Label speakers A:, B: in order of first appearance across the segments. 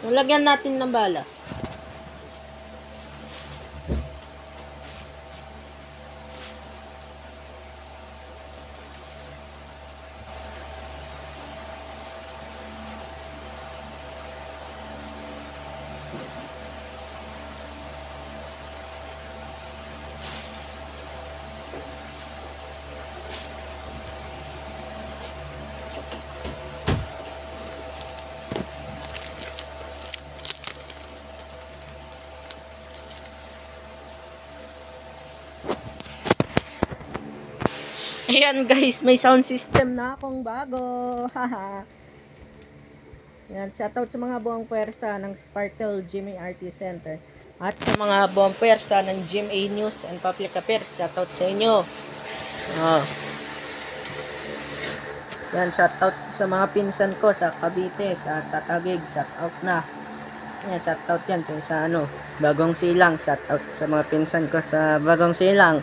A: Lagyan natin ng bala. Ayan guys, may sound system na akong bago. Haha. Yan, shoutout sa mga buong pwersa ng Sparkle Jimmy Artist Center. At sa mga buong pwersa ng GMA News and Public Affairs. Shoutout sa inyo. Yan, shoutout sa mga pinsan ko sa Cavite, sa Tatagig. Shoutout na. Yan, shoutout yan sa Bagong Silang. Shoutout sa mga pinsan ko sa Bagong Silang.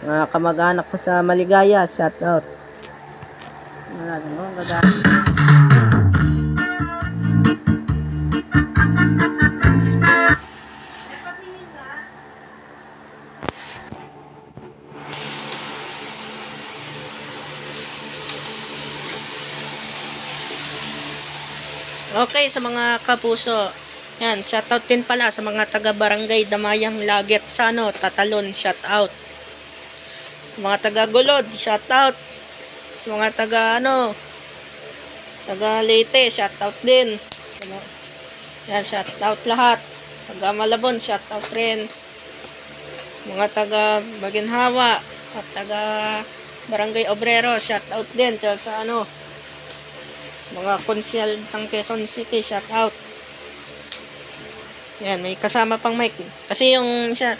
A: Mga kamag-anak ko sa Maligaya, shout out. Okay, sa mga kapuso. Yan, shout out din pala sa mga taga Barangay Damayang Laget sa Tatalon, shout out. Sa mga taga Gulod, shout out. Sa mga taga taga Leyte, shout out din. Yan, shout out lahat. Taga Malabon, shout out rin. Sa mga taga Baginhawa at taga Barangay Obrero, shout out din. Sa mga konsyal ng Quezon City, shout out. Yan, may kasama pang mic. Kasi yung isa,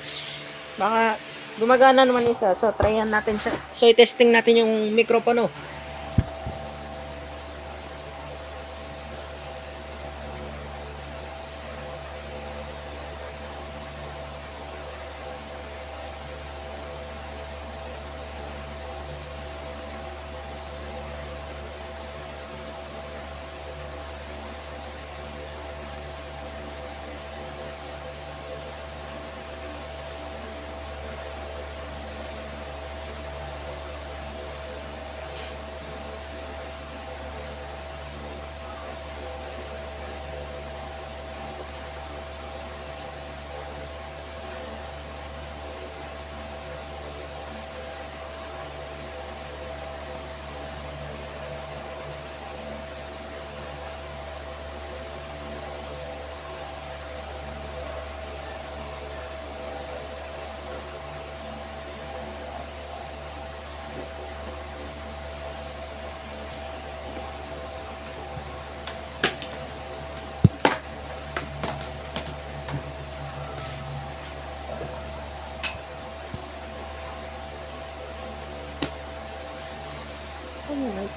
A: baka gumagana naman isa. So, tryan natin siya. So, i-testing natin yung mikropono. Saan yung mic?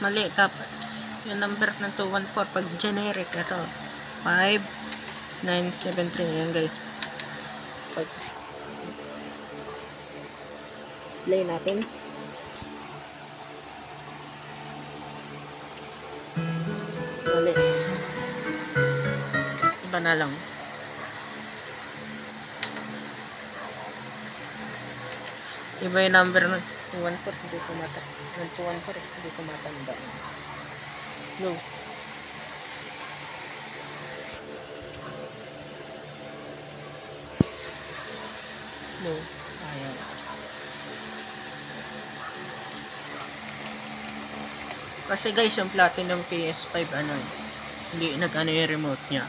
A: Mali, dapat. Yung number ng 214, pag generic, ito. 5973. Yan guys. Pag play natin. Mali. Iba na lang. Iba yung number ng 214, hindi ko matanda. Ng 214, hindi ko matanda. No. No. Ayan. Kasi guys, yung Platinum KS5 ano eh, hindi nag-ano yung remote niya.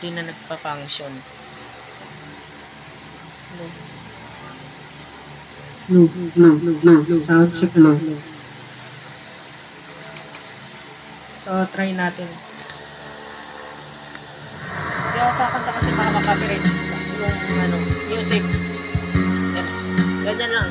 A: Hindi na nagpa-function.
B: No. Sound check low.
A: So, try natin. Hindi ako kakanta kasi baka makapiright yung ano, music. Ganyan lang.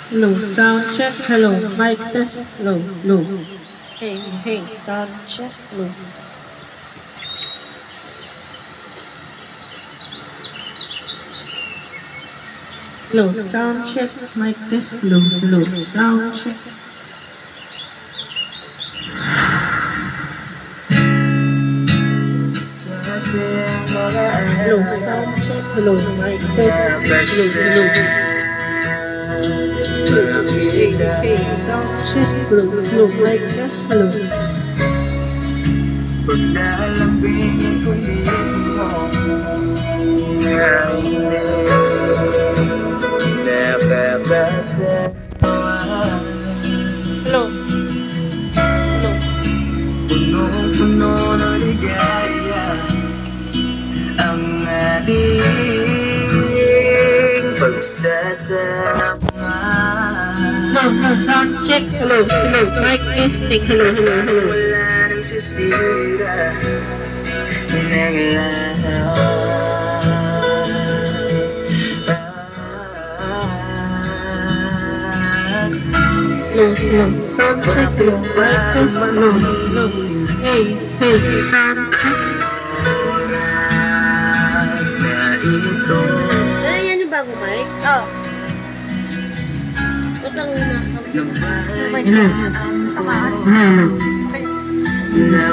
B: Hello, sound check. Hello, mic test. Low.
A: Hey, sound check.
B: Low. Hello, sound check. Mic test. Low. Sound check. Hello, sound check. Hello, mic test. Low. Hey, sound check. Hello, mic test. Hello.
C: Paglalambing ang kulit mo na hindi napapasawa.
A: Hello.
C: Punong-puno ng ligaya ang ating pagsasama.
B: No, sound check. Hello, mic testing. Hello.
C: Wala nang sisira ng lahat.
B: Hello, sound check. Hello, mic test. Hello. Hey, sound check.
C: Oras na ito.
D: Pero yan yung bago mic?
A: Oh,
D: Ba't lang yung nasa
C: Gabayan
B: Hello.
C: ang ko
A: okay.
C: na